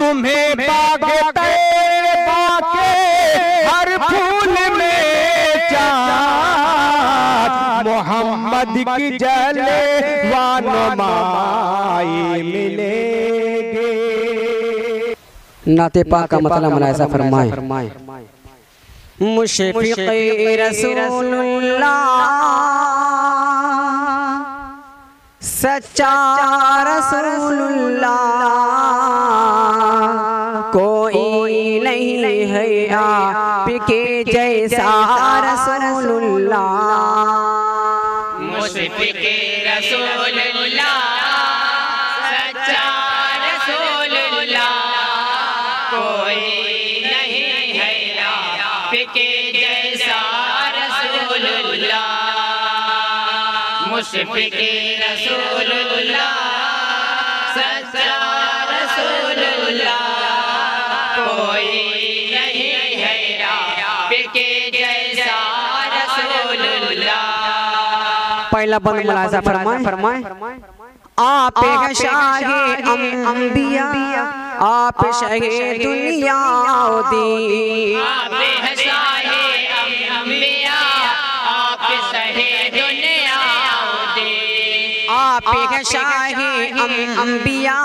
तुम्हें बाग तैबा के हर फूल में चाँद मोहम्मद की जलवानुमाई मिलेंगे। नाते पाक का मतलब मुलाहिज़ा फरमाए। मुशफ़िक़े रसूलुल्लाह सच्चा रसूलुल्लाह कोई नहीं है आपके जैसा रसूलुल्लाह। मुशफ़िक़े रसूलुल्लाह सच्चा रसूलुल्लाह कोई नहीं है आपके जैसा रसूलुल्लाह। मुशफ़िक़े रसूलुल्लाह सच्चा रसूलुल्लाह कोई नहीं है आपके जैसा रसूलुल्लाह। पहला बंद मुलाहिज़ा फरमाए। आप हैं शाहे अंबिया, आप शाहे दुनिया दी। आप हैं शाहे अंबिया, आप शाहे दुनिया दी। आप हैं शाहे अंबिया,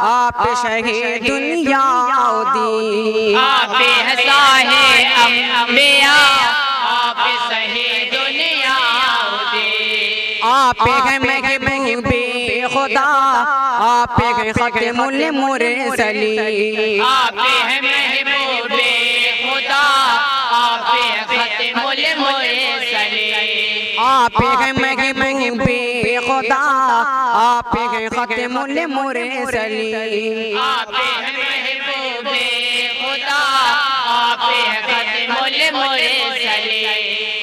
आप शाहे दुनिया दी। आप हैं शाहे अंबिया, आप शाहे दुनिया दी। आप हैं महबूबे खुदा, आप हैं ख़ातिमुल मुरसलीन। आप हैं महबूबे खुदा, आप हैं ख़ातिमुल मुरसलीन। आप हैं महबूबे खुदा, आप हैं ख़ातिमुल मुरसलीन। आप हैं महबूबे खुदा, आप हैं ख़ातिमुल मुरसलीन।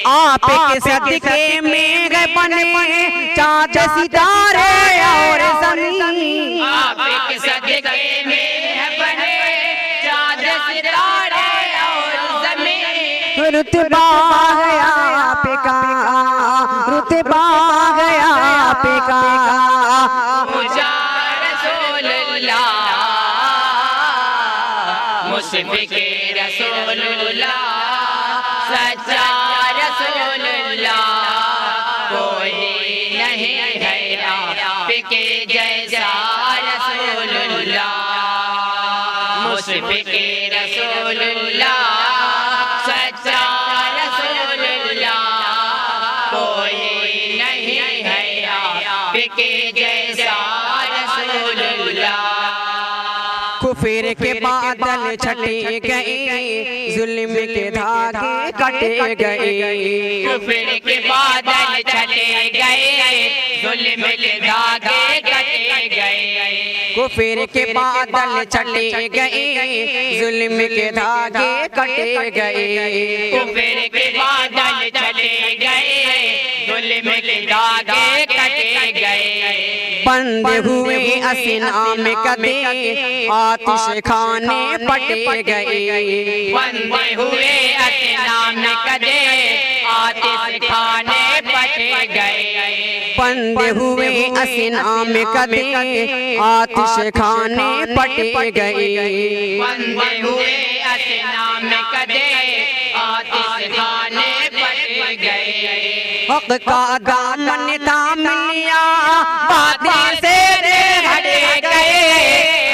आप के सदके में गए बने चाँद सितारे और ज़मीन। आप के सदके में बने चाँद सितारे और ज़मीन। रुतबा गया आपका, रुतबा गया आपका। मुझा रसूलुल्लाह मुशफ़िक़े रसूलुल्लाह सच्चा रसूलुल्लाह कोई नहीं है आपके जैसा रसूलुल्लाह। मुशफ़िक़े रसूलुल्लाह सच्चा रसूलुल्लाह कोई नहीं है आपके जैसा रसूलुल्लाह। कुफर के बादल छटे गए, जुल्म के धागे कटे गए। कुफर के बादल छटे गए, जुल्म के धागे कटे गए। कुफर के बादल छटे गए, जुल्म के धागे कटे गए। कुफर के बादल छटे गए, जुल्म के धागे कटे गए। बंद हुए असनाम कदे, आतिश खाने पटे गए। बंद हुए असनाम कदे, आतिश खाने पटे गए। बंद हुए असनाम कदे, आतिश खाने पटे गए। बंद हुए असनाम कदे, आतिश खाने पटे गए। हक का दामन थाम लिया, बातें से हट गए।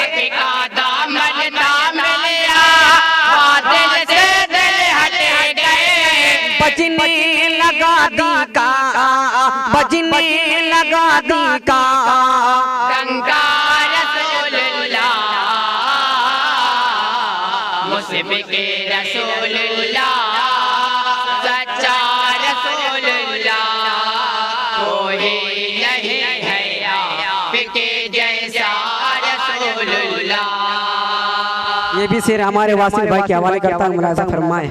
हक का दामन थाम लिया, बातें से हट गए। बजने लगा दी का, बजने लगा दी का। डंका रसूलुल्लाह मुशफ़िक़े रसूलुल्लाह सच्चा रसूलुल्लाह कोई नहीं है आपके जैसा रसूलुल्लाह। ये भी शेर हमारे वासिल भाई के हवाले करता हूँ, मुलाहिज़ा फरमाए।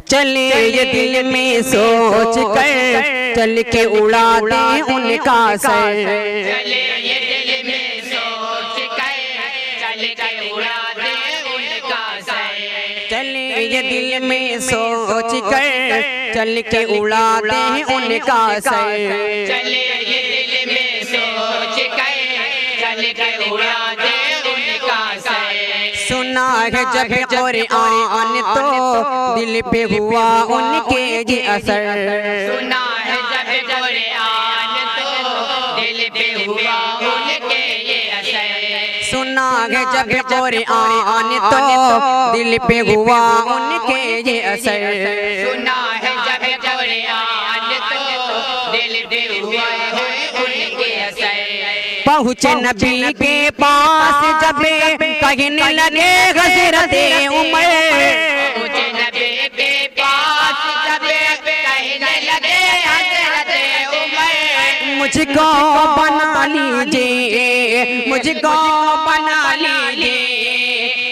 चले ये दिल में सोच कर, चल के उड़ा दे उनका सर। चले ये दिल में सोच कर, चल के उड़ा दे उनका सर। चले ये दिल में सोच कर, चल के उड़ा दे उनका सर। चले ये दिल में सोच कर, चल के उड़ा दे उनका सर। सुना है जब कुरान तो दिल पे हुआ उनके ये असर। सुना है जब कुरान तो दिल पे हुआ उनके ये असर। सुना है जब कुरान तो दिल पे हुआ उनके ये असर। सुना है जब कुरान तो दिल पे हुआ उनके असर। पहुँचे नबी के पास जब कहने लगे हज़रत उमर। पहुँचे नबी के पास जब कहने लगे हज़रत उमर। मुझको बना लीजिए, मुझको बना लीजिए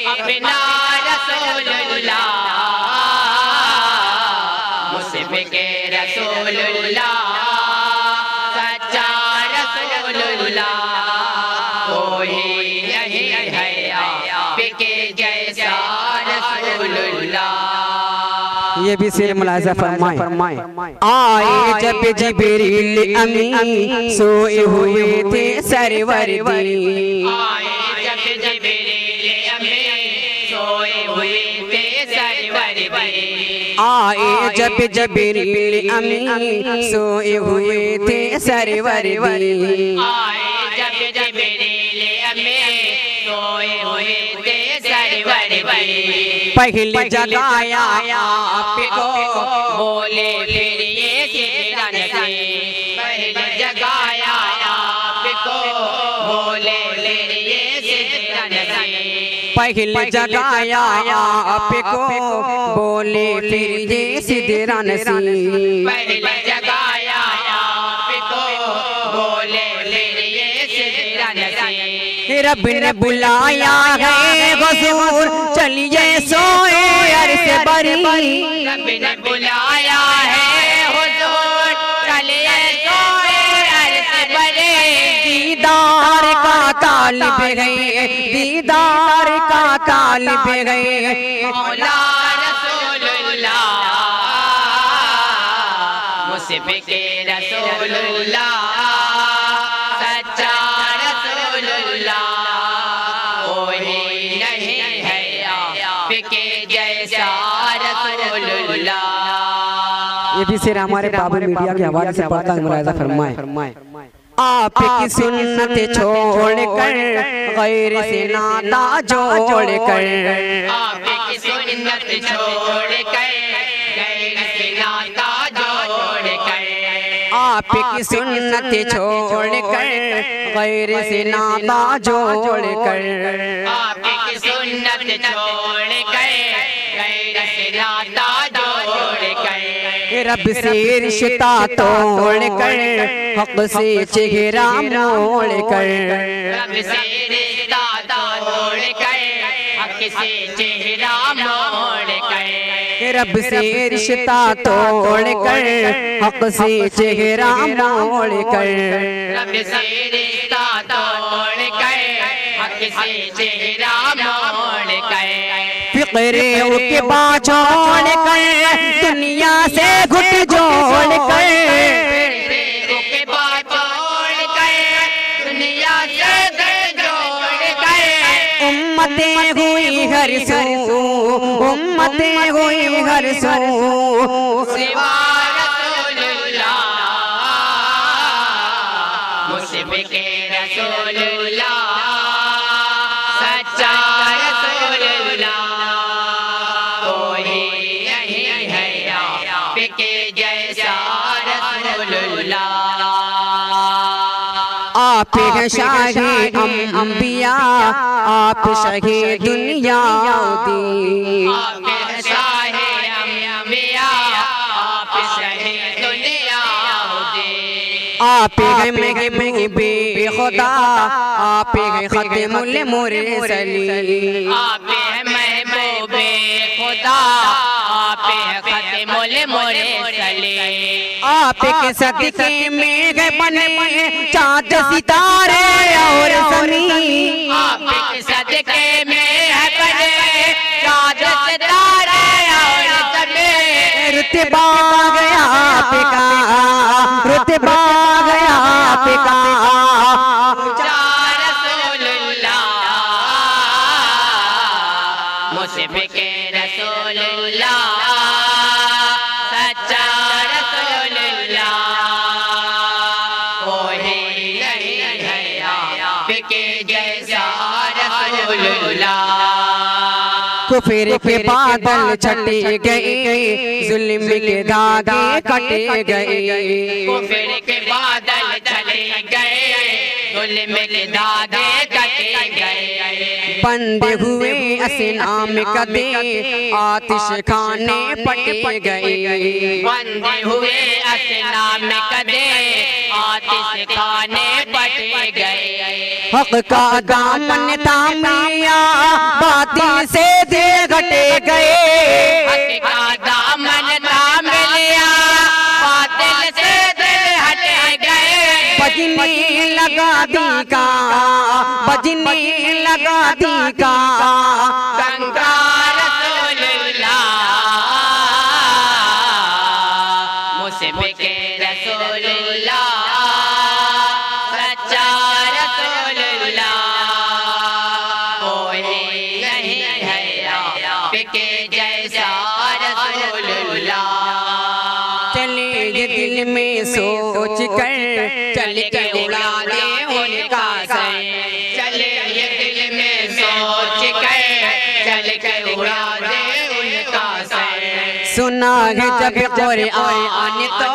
अपना रसूलुल्लाह, मुझसे के रसूलुल्लाह, सच्चा रसूलुल्लाह, कोई नहीं है आपके जैसा रसूलुल्लाह। ये भी शेर मुलाज़ा फरमाए। आए जब जिब्रील अमीन सोए हुए थे सरवर दी। आए जब जिब्रील अमीन सोए हुए थे सरवर दी। आए जब जिब्रील अमीन सोए हुए थे सरवर दी। आए जब जिब्रील अमीन सोए हुए थे सरवर दी। पहले जगाया आपको बोले फिर ये सिमरन से। पहले जगाया आपको बोले फिर ये सिमरन से। पहले जगाया आपको बोले फिर ये सिदरन से। पहले जगाया आपको बोले फिर ये सिमरन से। रब ने बुलाया है हुजूर चलिए सोए अरश बरी। रब ने बुलाया है हुजूर चलिए सोए अरश बरी। दीदार का तालिब गए, दीदार का तालिब गए मौला रसूलुल्लाह, मुझसे के रसूलुल्लाह, सच्चा रसूलुल्लाह, कोई नहीं है आपके जैसा रसूलुल्लाह। ये भी शेर हमारे बाबू मीडिया के हवाले से पढ़ता हूँ, मुलाज़ा फरमाए। आपकी सुन्नत छोड़कर गैर से नाता जोड़कर। आपकी सुन्नत छोड़कर गैर से नाता जोड़कर। आपकी सुन्नत छोड़कर गैर से नाता जोड़कर। आपकी सुन्नत छोड़कर गैर से नाता जोड़कर। रब से रिश्ता तोड़कर हक से चेहरा मोड़कर। रब से रिश्ता तोड़कर हक से चेहरा मोड़कर। रब से रिश्ता तोड़कर हक से चेहरा मोड़कर। रब से रिश्ता तोड़कर हक से चेहरा मोड़कर। फिक्रे के बाछोड़ कर दुनिया से घुट जोड़ कर। के बाछोड़ कर दुनिया से घुट जोड़ कर। उम्मतें हुई हर सू, उम्मतें हुई हर सू सिवा रसूलुल्लाह, मुझसे के रसूलुल्लाह, सच्चा रसूलुल्लाह, कोई नहीं है आपके जैसा रसूलुल्लाह। आप हैं शाही अंबिया, आप शाही दुनिया दी। आप शाहे अंबिया, आप शाहे दुनिया दी। आप हैं महबूबे खुदा, आप हैं खत्मुल मुरसलीन। आप हैं महबूबे खुदा, आप हैं खत्मुल मुरसलीन। आप के सदके में गए बने चाँद सितारे और ज़मीन। आप के सदके में है बने चाँद सितारे और ज़मीन। रुतबा गया आपका, रुतबा गया आपका। रसूलुल्लाह, मुशफ़िक़े रसूलुल्लाह सच्चा रसूलुल्लाह कोई नहीं है आपके जैसा रसूलुल्लाह। कुफर के बादल छटे गए, जुल्म के धागे कटे गए। कुफर के बादल छटे गए, जुल्म के धागे कटे गए। बंदे हुए असनाम कदे, आतिश खाने पटे गए। बंदे हुए असनाम कदे, आतिश खाने पटे गए। हक का दामन थामिया, बातिल से दिल घटे गए। हक का दामन थाम लिया, बातिल से दिल हटे गए। बजने लगा दी का, बजने लगा दी का गंगा रसूलुल्लाह मुशफ़िक़े रसूलुल्लाह सच्चा रसूलुल्लाह कोई नहीं है आपके जैसा रसूलुल्लाह। चले ये दिल में सोच कर, चल के उड़ा दे उनका सर। चले ये दिल में सोच कर, चल के उड़ा दे उनका सर। सुना है जब कुरान तो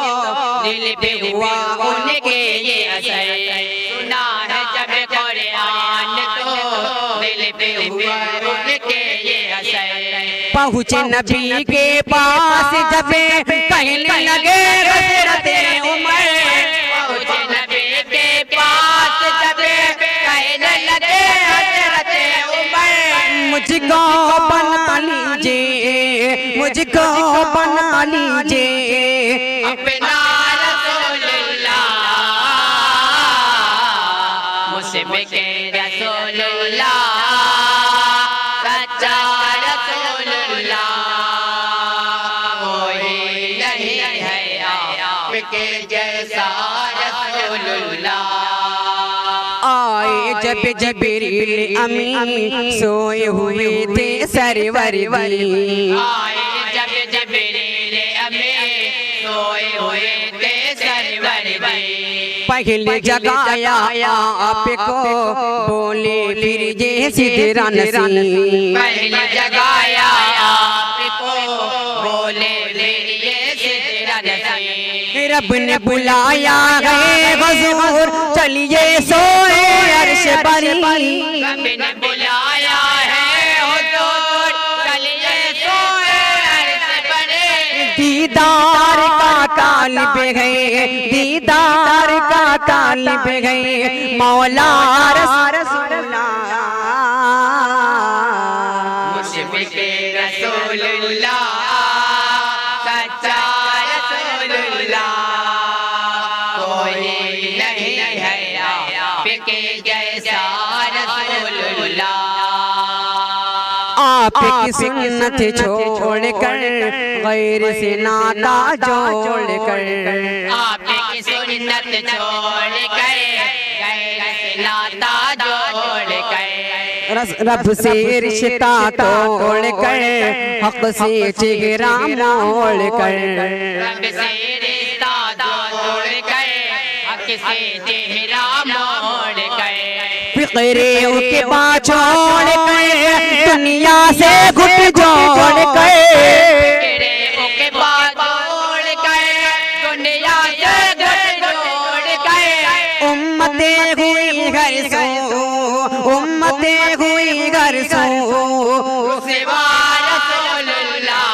दिल पे हुआ उनके ये असर। सुना है जब कुरान तो दिल पे हुआ उनके ये असर। पहुँचे नबी के पास जब कहने लगे हज़रते उमर। पहुँचे नबी के पास जब कहने लगे हज़रते उमर। मुझको बना लीजिए, मुझको बना लीजिए अपना रसूलुल्लाह मुशफ़िक़े रसूलुल्लाह सच्चा रसूलुल्लाह कोई नहीं है आपके जैसा रसूलुल्लाह। आए जब जिब्रील अमी, सोए हुए थे सरवर दी। आए जब जिब्रील अमी, सोए हुए थे सरवर दी। पहले जगाया आपको, बोले फिर ये सिदरा नसीब। पहले जगाया आपको, बोले फिर ये सिदरा नसीब। रब ने बुलाया है हुजूर, चलिए सोए अर्श बरी। रब ने बुलाया है हुजूर, चलिए सोए अर्श बरी। दीदार का तालिब है, दीदार का तालिब है मौला रसूलुल्लाह। मुशफ़िक़े रसूलुल्लाह सच्चा रसूलुल्लाह कोई नहीं है आपके जैसा रसूलुल्लाह। आपकी सुन्नत छोड़कर, गैर से नाता जोड़कर। आपकी सुन्नत छोड़कर, गैर से नाता जोड़कर। रब से रिश्ता तोड़कर, हक से चेहरा मोड़कर। रब से रिश्ता जोड़कर, हक से चेहरा मोड़कर। फिक्रे के बाद छोड़कर, दुनिया से घुट जोड़कर। फिक्रे के बाद छोड़कर, दुनिया से घुट जोड़कर। उम्मतें हुई घर सो, उम्मतें हुई घर सो। सिवा रसूलुल्लाह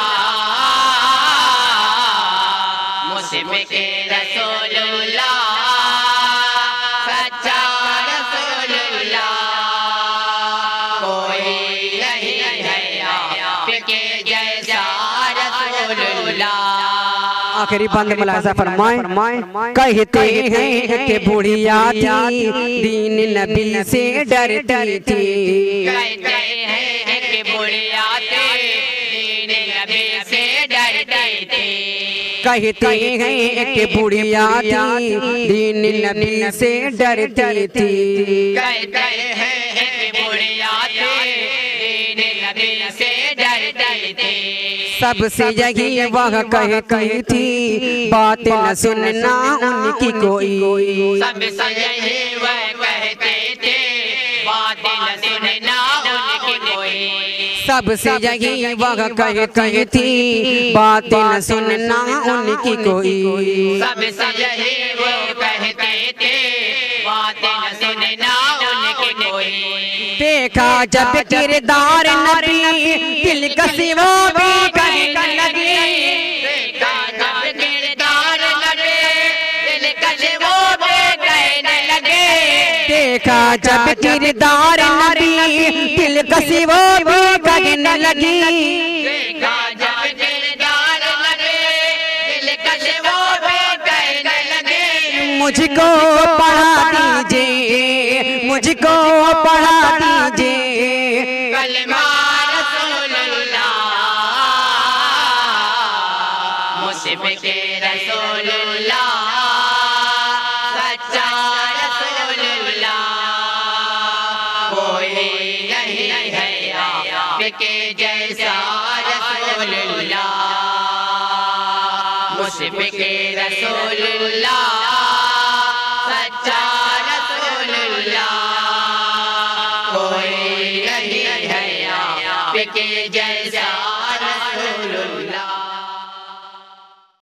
मुशफ़िक़े रसूलुल्लाह सच्चा रसूलुल्लाह कोई नहीं है आपके जैसा रसूलुल्लाह। आखिरी बंद मुलाज़ा फरमाए। कहते हैं कि बुढ़िया थी, दीन नबी से डरती थी। कहते हैं कि बुढ़िया थी, दीन नबी से डरती थी। कहते हैं कि बुढ़िया थी, दीन नबी से डरती थी। कहते हैं कि बुढ़िया थी, दीन नबी से डरती थी। सबसे यही वह कहती थी, बात न सुनना उनकी कोई। सबसे यही वह कहते थे, बात न सुनना उनकी कोई। सबसे यही वह कहती थी, बात न सुनना उनकी कोई। सबसे यही वो कहते थे, बात न सुनना उनकी कोई। देखा जब किरदार नबी दिल कसी वो भी कहने लगी। देखा जब किरदार नबी दिल कसी वो भी कहने लगे। देखा जब किरदार नबी दिल कसी वो भी कहने लगी। देखा जब किरदार नबी दिल कसी वो भी कहने लगे। मुझको पढ़ा दीजिए, मुझको पढ़ा दीजिए कलमा रसूलुल्लाह, मुस्बिके रसूलुल्लाह, सच्चा रसूलुल्लाह। कोई नहीं है आपके जैसा रसूलुल्लाह, मुस्बिके रसूलुल्लाह, सच्चा रसूलुल्लाह। कोई नहीं है आपके जैसा